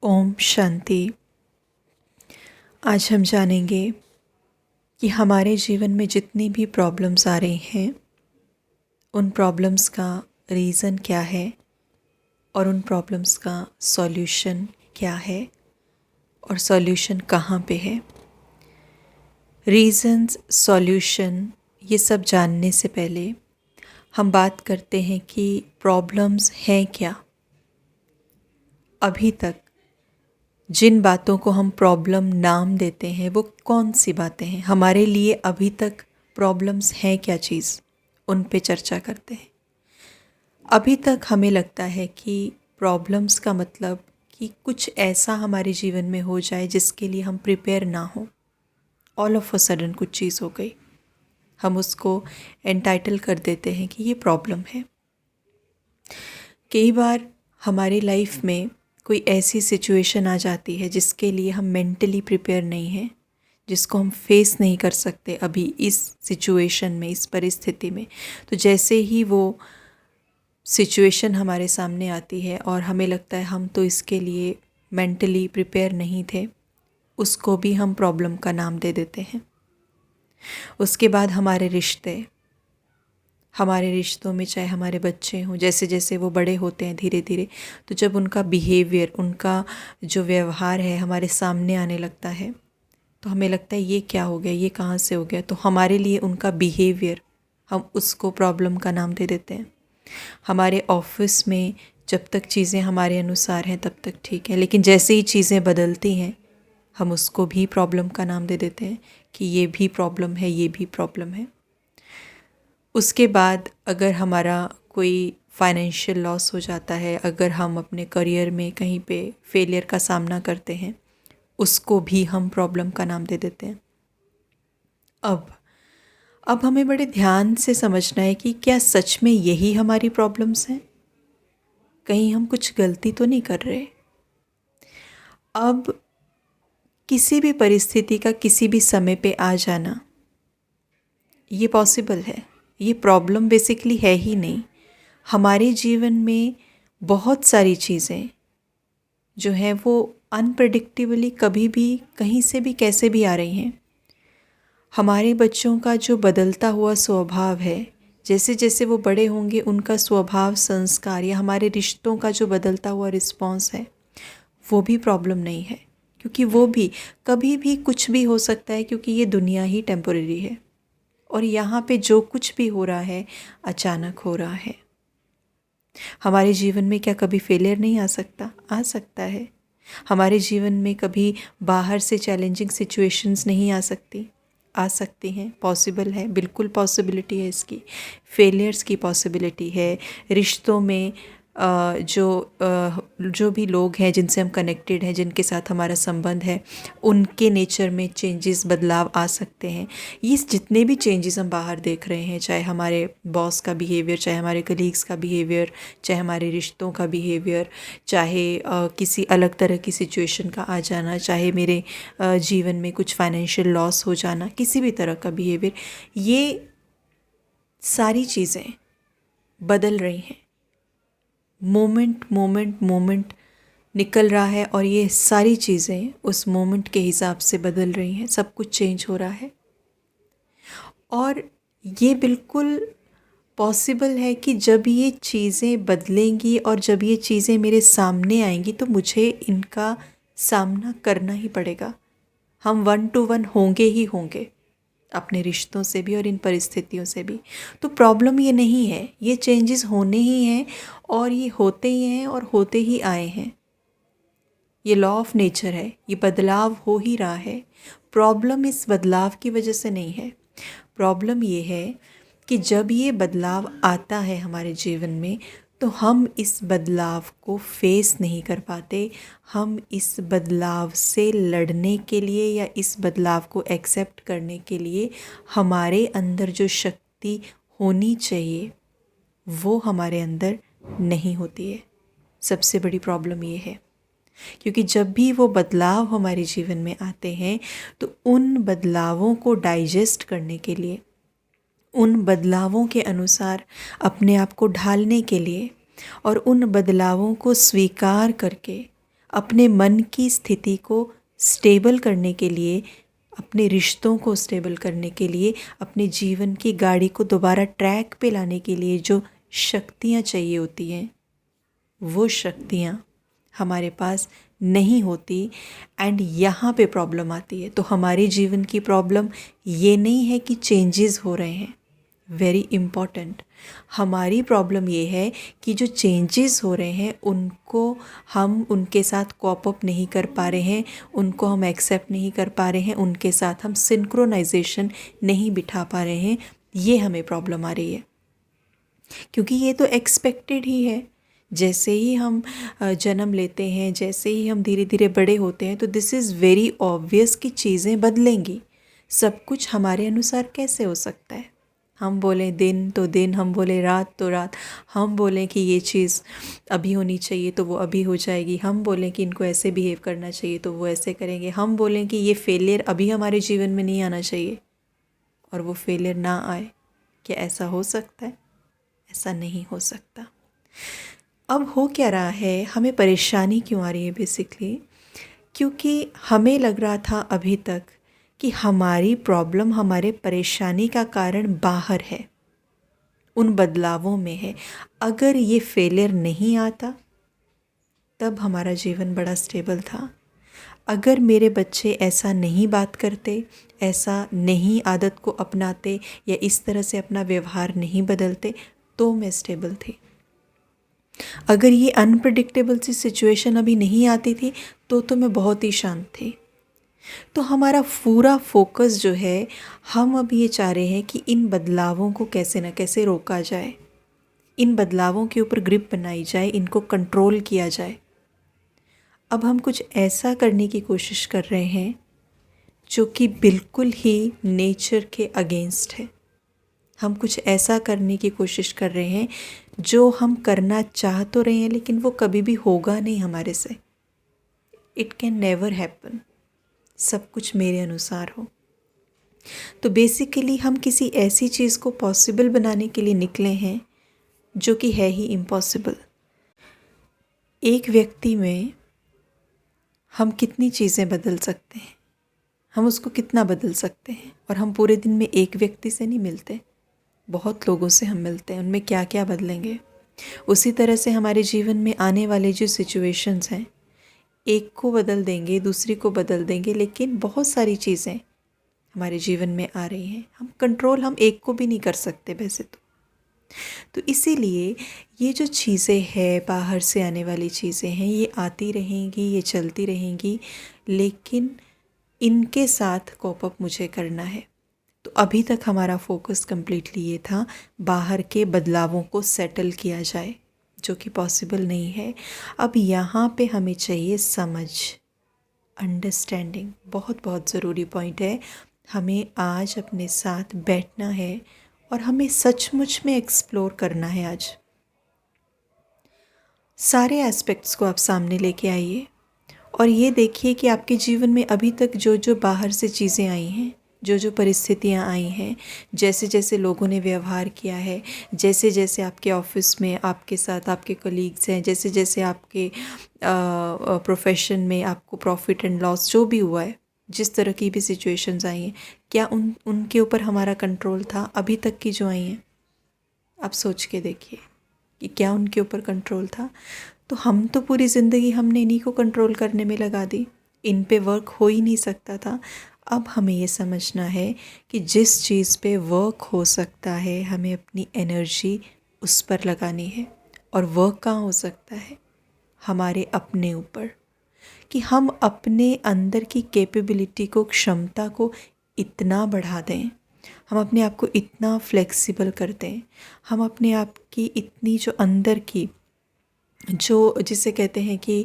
ओम शांति। आज हम जानेंगे कि हमारे जीवन में जितनी भी प्रॉब्लम्स आ रही हैं उन प्रॉब्लम्स का रीज़न क्या है और उन प्रॉब्लम्स का सॉल्यूशन क्या है और सॉल्यूशन कहाँ पे है। रीज़न्स, सॉल्यूशन ये सब जानने से पहले हम बात करते हैं कि प्रॉब्लम्स हैं क्या। अभी तक जिन बातों को हम प्रॉब्लम नाम देते हैं वो कौन सी बातें हैं हमारे लिए, अभी तक प्रॉब्लम्स हैं क्या चीज़, उन पे चर्चा करते हैं। अभी तक हमें लगता है कि प्रॉब्लम्स का मतलब कि कुछ ऐसा हमारे जीवन में हो जाए जिसके लिए हम प्रिपेयर ना हो। ऑल ऑफ अ सडन कुछ चीज़ हो गई, हम उसको एंटाइटल कर देते हैं कि ये प्रॉब्लम है। कई बार हमारी लाइफ में कोई ऐसी सिचुएशन आ जाती है जिसके लिए हम मेंटली प्रिपेयर नहीं हैं, जिसको हम फेस नहीं कर सकते अभी इस सिचुएशन में, इस परिस्थिति में। तो जैसे ही वो सिचुएशन हमारे सामने आती है और हमें लगता है हम तो इसके लिए मेंटली प्रिपेयर नहीं थे, उसको भी हम प्रॉब्लम का नाम दे देते हैं। उसके बाद हमारे रिश्तों में, चाहे हमारे बच्चे हों, जैसे जैसे वो बड़े होते हैं धीरे धीरे, तो जब उनका बिहेवियर, उनका जो व्यवहार है हमारे सामने आने लगता है तो हमें लगता है ये क्या हो गया, ये कहाँ से हो गया। तो हमारे लिए उनका बिहेवियर, हम उसको प्रॉब्लम का नाम दे देते हैं। हमारे ऑफिस में जब तक चीज़ें हमारे अनुसार हैं तब तक ठीक है, लेकिन जैसे ही चीज़ें बदलती हैं हम उसको भी प्रॉब्लम का नाम दे देते हैं कि ये भी प्रॉब्लम है, ये भी प्रॉब्लम है। उसके बाद अगर हमारा कोई फाइनेंशियल लॉस हो जाता है, अगर हम अपने करियर में कहीं पे फेलियर का सामना करते हैं, उसको भी हम प्रॉब्लम का नाम दे देते हैं। अब हमें बड़े ध्यान से समझना है कि क्या सच में यही हमारी प्रॉब्लम्स हैं, कहीं हम कुछ गलती तो नहीं कर रहे। अब किसी भी परिस्थिति का किसी भी समय पे आ जाना ये पॉसिबल है, ये प्रॉब्लम बेसिकली है ही नहीं। हमारे जीवन में बहुत सारी चीज़ें जो हैं वो अनप्रेडिक्टेबली कभी भी, कहीं से भी, कैसे भी आ रही हैं। हमारे बच्चों का जो बदलता हुआ स्वभाव है, जैसे जैसे वो बड़े होंगे उनका स्वभाव, संस्कार, या हमारे रिश्तों का जो बदलता हुआ रिस्पॉन्स है, वो भी प्रॉब्लम नहीं है, क्योंकि वो भी कभी भी कुछ भी हो सकता है, क्योंकि ये दुनिया ही टेम्पोरेरी है और यहाँ पे जो कुछ भी हो रहा है अचानक हो रहा है। हमारे जीवन में क्या कभी फेलियर नहीं आ सकता? आ सकता है। हमारे जीवन में कभी बाहर से चैलेंजिंग सिचुएशंस नहीं आ सकती? आ सकती हैं, पॉसिबल है, बिल्कुल पॉसिबिलिटी है इसकी। फेलियर्स की पॉसिबिलिटी है। रिश्तों में जो भी लोग हैं जिनसे हम कनेक्टेड हैं, जिनके साथ हमारा संबंध है, उनके नेचर में चेंजेस, बदलाव आ सकते हैं। ये जितने भी चेंजेस हम बाहर देख रहे हैं, चाहे हमारे बॉस का बिहेवियर, चाहे हमारे कलीग्स का बिहेवियर, चाहे हमारे रिश्तों का बिहेवियर, चाहे किसी अलग तरह की सिचुएशन का आ जाना, चाहे मेरे जीवन में कुछ फाइनेंशियल लॉस हो जाना, किसी भी तरह का बिहेवियर, ये सारी चीज़ें बदल रही हैं। मोमेंट निकल रहा है और ये सारी चीज़ें उस मोमेंट के हिसाब से बदल रही हैं। सब कुछ चेंज हो रहा है और ये बिल्कुल पॉसिबल है कि जब ये चीज़ें बदलेंगी और जब ये चीज़ें मेरे सामने आएंगी तो मुझे इनका सामना करना ही पड़ेगा। हम 1 to 1 होंगे ही होंगे, अपने रिश्तों से भी और इन परिस्थितियों से भी। तो प्रॉब्लम ये नहीं है, ये चेंजेस होने ही हैं और ये होते ही हैं और होते ही आए हैं। ये लॉ ऑफ नेचर है, ये बदलाव हो ही रहा है। प्रॉब्लम इस बदलाव की वजह से नहीं है। प्रॉब्लम ये है कि जब ये बदलाव आता है हमारे जीवन में तो हम इस बदलाव को फेस नहीं कर पाते। हम इस बदलाव से लड़ने के लिए या इस बदलाव को एक्सेप्ट करने के लिए हमारे अंदर जो शक्ति होनी चाहिए वो हमारे अंदर नहीं होती है। सबसे बड़ी प्रॉब्लम ये है, क्योंकि जब भी वो बदलाव हमारे जीवन में आते हैं तो उन बदलावों को डाइजेस्ट करने के लिए, उन बदलावों के अनुसार अपने आप को ढालने के लिए और उन बदलावों को स्वीकार करके अपने मन की स्थिति को स्टेबल करने के लिए, अपने रिश्तों को स्टेबल करने के लिए, अपने जीवन की गाड़ी को दोबारा ट्रैक पे लाने के लिए जो शक्तियाँ चाहिए होती हैं, वो शक्तियाँ हमारे पास नहीं होती। एंड यहाँ पे प्रॉब्लम आती है। तो हमारे जीवन की प्रॉब्लम ये नहीं है कि चेंजेस हो रहे हैं, वेरी इम्पॉर्टेंट। हमारी प्रॉब्लम ये है कि जो चेंजेस हो रहे हैं उनको हम उनके साथ कॉप अप नहीं कर पा रहे हैं, उनको हम एक्सेप्ट नहीं कर पा रहे हैं, उनके साथ हम सिंक्रोनाइजेशन नहीं बिठा पा रहे हैं। ये हमें प्रॉब्लम आ रही है, क्योंकि ये तो एक्सपेक्टेड ही है। जैसे ही हम जन्म लेते हैं, जैसे ही हम धीरे धीरे बड़े होते हैं, तो दिस इज़ वेरी ऑब्वियस कि चीज़ें बदलेंगी। सब कुछ हमारे अनुसार कैसे हो सकता है? हम बोलें दिन तो दिन, हम बोलें रात तो रात, हम बोलें कि ये चीज़ अभी होनी चाहिए तो वो अभी हो जाएगी, हम बोलें कि इनको ऐसे बिहेव करना चाहिए तो वो ऐसे करेंगे, हम बोलें कि ये फेलियर अभी हमारे जीवन में नहीं आना चाहिए और वो फेलियर ना आए। क्या ऐसा हो सकता है? ऐसा नहीं हो सकता। अब हो क्या रहा है, हमें परेशानी क्यों आ रही है बेसिकली? क्योंकि हमें लग रहा था अभी तक कि हमारी प्रॉब्लम, हमारे परेशानी का कारण बाहर है, उन बदलावों में है। अगर ये फेलियर नहीं आता तब हमारा जीवन बड़ा स्टेबल था। अगर मेरे बच्चे ऐसा नहीं बात करते, ऐसा नहीं आदत को अपनाते या इस तरह से अपना व्यवहार नहीं बदलते, तो मैं स्टेबल थी। अगर ये अनप्रिडिक्टेबल सी सिचुएशन अभी नहीं आती थी तो मैं बहुत ही शांत थी। तो हमारा पूरा फोकस जो है, हम अब ये चाह रहे हैं कि इन बदलावों को कैसे न कैसे रोका जाए, इन बदलावों के ऊपर ग्रिप बनाई जाए, इनको कंट्रोल किया जाए। अब हम कुछ ऐसा करने की कोशिश कर रहे हैं जो कि बिल्कुल ही नेचर के अगेंस्ट है। हम कुछ ऐसा करने की कोशिश कर रहे हैं जो हम करना चाह तो रहे हैं, लेकिन वो कभी भी होगा नहीं हमारे से। इट कैन नेवर हैपन, सब कुछ मेरे अनुसार हो। तो बेसिकली हम किसी ऐसी चीज़ को पॉसिबल बनाने के लिए निकले हैं जो कि है ही इम्पॉसिबल। एक व्यक्ति में हम कितनी चीज़ें बदल सकते हैं, हम उसको कितना बदल सकते हैं। और हम पूरे दिन में एक व्यक्ति से नहीं मिलते, बहुत लोगों से हम मिलते हैं, उनमें क्या क्या बदलेंगे। उसी तरह से हमारे जीवन में आने वाले जो सिचुएशंस हैं, एक को बदल देंगे, दूसरी को बदल देंगे, लेकिन बहुत सारी चीज़ें हमारे जीवन में आ रही हैं। हम एक को भी नहीं कर सकते वैसे तो इसीलिए ये जो चीज़ें हैं, बाहर से आने वाली चीज़ें हैं, ये आती रहेंगी, ये चलती रहेंगी, लेकिन इनके साथ कोप अप मुझे करना है। तो अभी तक हमारा फोकस कम्प्लीटली ये था, बाहर के बदलावों को सेटल किया जाए, जो कि पॉसिबल नहीं है। अब यहाँ पे हमें चाहिए समझ, अंडरस्टैंडिंग। बहुत बहुत ज़रूरी पॉइंट है। हमें आज अपने साथ बैठना है और हमें सचमुच में एक्सप्लोर करना है। आज सारे एस्पेक्ट्स को आप सामने लेके आइए और ये देखिए कि आपके जीवन में अभी तक जो जो बाहर से चीज़ें आई हैं, जो जो परिस्थितियाँ आई हैं, जैसे जैसे लोगों ने व्यवहार किया है, जैसे जैसे आपके ऑफिस में आपके साथ आपके कलीग्स हैं, जैसे जैसे आपके प्रोफेशन में आपको प्रॉफिट एंड लॉस जो भी हुआ है, जिस तरह की भी सिचुएशंस आई हैं, क्या उनके ऊपर हमारा कंट्रोल था? अभी तक की जो आई हैं, आप सोच के देखिए कि क्या उनके ऊपर कंट्रोल था। तो हम तो पूरी ज़िंदगी हमने इन्हीं को कंट्रोल करने में लगा दी, इन पे वर्क हो ही नहीं सकता था। अब हमें ये समझना है कि जिस चीज़ पे वर्क हो सकता है, हमें अपनी एनर्जी उस पर लगानी है। और वर्क कहाँ हो सकता है? हमारे अपने ऊपर, कि हम अपने अंदर की कैपेबिलिटी को, क्षमता को इतना बढ़ा दें, हम अपने आप को इतना फ्लेक्सिबल कर दें, हम अपने आप की इतनी जो अंदर की जो जिसे कहते हैं कि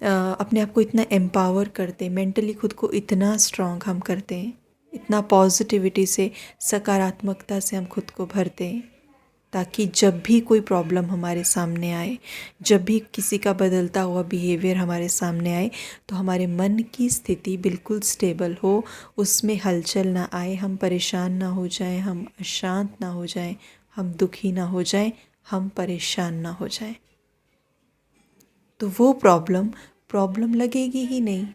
अपने आप को इतना एम्पावर करते हैं, मेंटली खुद को इतना स्ट्रॉन्ग हम करते हैं, इतना पॉजिटिविटी से, सकारात्मकता से हम खुद को भरते हैं, ताकि जब भी कोई प्रॉब्लम हमारे सामने आए, जब भी किसी का बदलता हुआ बिहेवियर हमारे सामने आए, तो हमारे मन की स्थिति बिल्कुल स्टेबल हो, उसमें हलचल ना आए, हम परेशान ना हो जाएं, हम अशांत ना हो जाएं, हम दुखी ना हो जाएं, हम परेशान ना हो जाएं। तो वो प्रॉब्लम प्रॉब्लम लगेगी ही नहीं,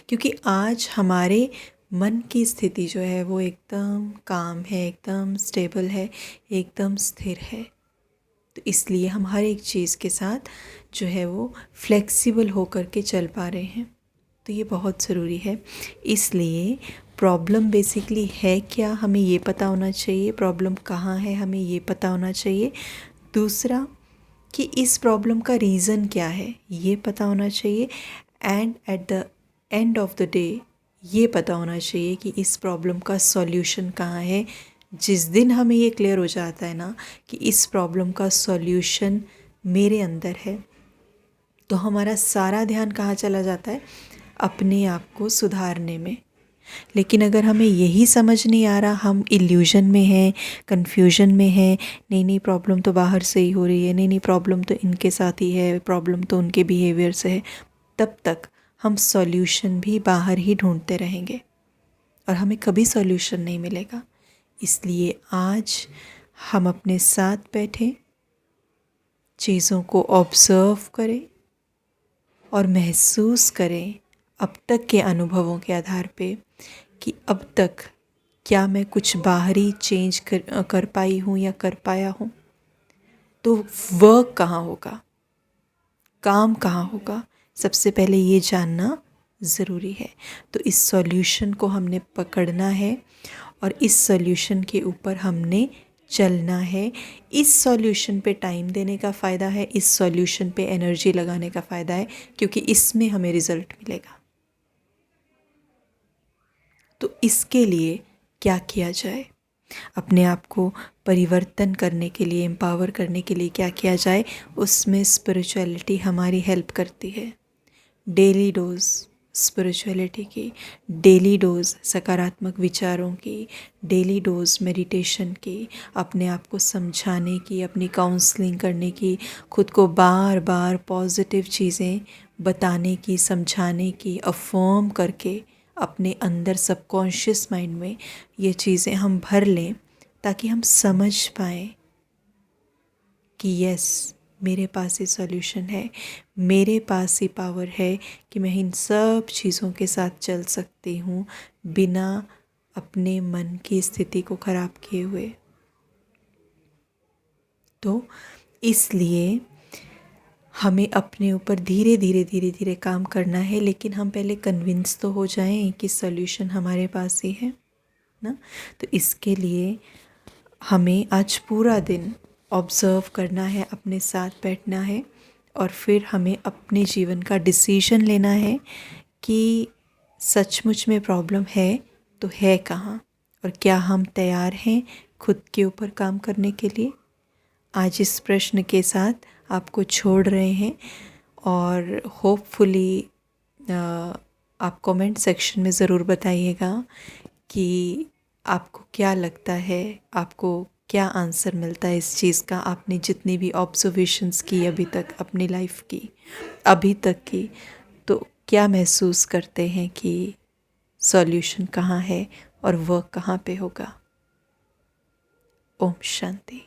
क्योंकि आज हमारे मन की स्थिति जो है वो एकदम काम है, एकदम स्टेबल है, एकदम स्थिर है। तो इसलिए हम हर एक चीज़ के साथ जो है वो फ्लेक्सिबल होकर के चल पा रहे हैं। तो ये बहुत ज़रूरी है। इसलिए प्रॉब्लम बेसिकली है क्या, हमें ये पता होना चाहिए। प्रॉब्लम कहाँ है, हमें ये पता होना चाहिए। दूसरा कि इस प्रॉब्लम का रीज़न क्या है, ये पता होना चाहिए। And at the end of the day ये पता होना चाहिए कि इस प्रॉब्लम का सॉल्यूशन कहाँ है। जिस दिन हमें ये क्लियर हो जाता है ना कि इस प्रॉब्लम का सॉल्यूशन मेरे अंदर है, तो हमारा सारा ध्यान कहाँ चला जाता है, अपने आप को सुधारने में। लेकिन अगर हमें यही समझ नहीं आ रहा, हम इल्यूजन में हैं, कन्फ्यूजन में हैं, नहीं नहीं प्रॉब्लम तो बाहर से ही हो रही है, नहीं नहीं प्रॉब्लम तो इनके साथ ही है, प्रॉब्लम तो उनके बिहेवियर से है, तब तक हम सॉल्यूशन भी बाहर ही ढूंढते रहेंगे और हमें कभी सॉल्यूशन नहीं मिलेगा। इसलिए आज हम अपने साथ बैठें, चीज़ों को ऑब्ज़र्व करें और महसूस करें अब तक के अनुभवों के आधार पे कि अब तक क्या मैं कुछ बाहरी चेंज कर पाई हूँ या कर पाया हूँ। तो वर्क कहाँ होगा, काम कहाँ होगा, सबसे पहले ये जानना ज़रूरी है। तो इस सॉल्यूशन को हमने पकड़ना है और इस सॉल्यूशन के ऊपर हमने चलना है। इस सॉल्यूशन पे टाइम देने का फ़ायदा है, इस सॉल्यूशन पे एनर्जी लगाने का फ़ायदा है, क्योंकि इसमें हमें रिज़ल्ट मिलेगा। तो इसके लिए क्या किया जाए, अपने आप को परिवर्तन करने के लिए, एम्पावर करने के लिए क्या किया जाए, उसमें स्पिरिचुअलिटी हमारी हेल्प करती है। डेली डोज स्पिरिचुअलिटी की, डेली डोज सकारात्मक विचारों की, डेली डोज मेडिटेशन की, अपने आप को समझाने की, अपनी काउंसलिंग करने की, खुद को बार बार पॉजिटिव चीज़ें बताने की, समझाने की, अफर्म करके अपने अंदर सबकॉन्शियस माइंड में ये चीज़ें हम भर लें, ताकि हम समझ पाएँ कि यस, मेरे पास ये सॉल्यूशन है, मेरे पास ये पावर है कि मैं इन सब चीज़ों के साथ चल सकती हूँ बिना अपने मन की स्थिति को ख़राब किए हुए। तो इसलिए हमें अपने ऊपर धीरे धीरे धीरे धीरे काम करना है, लेकिन हम पहले कन्विंस तो हो जाएं कि सॉल्यूशन हमारे पास ही है ना। तो इसके लिए हमें आज पूरा दिन ऑब्ज़र्व करना है, अपने साथ बैठना है और फिर हमें अपने जीवन का डिसीजन लेना है कि सचमुच में प्रॉब्लम है तो है कहाँ, और क्या हम तैयार हैं खुद के ऊपर काम करने के लिए। आज इस प्रश्न के साथ आपको छोड़ रहे हैं और होपफुली आप कमेंट सेक्शन में ज़रूर बताइएगा कि आपको क्या लगता है, आपको क्या आंसर मिलता है इस चीज़ का। आपने जितनी भी ऑब्जर्वेशंस की अभी तक अपनी लाइफ की, अभी तक की, तो क्या महसूस करते हैं कि सॉल्यूशन कहाँ है और वर्क कहाँ पे होगा। ओम शांति।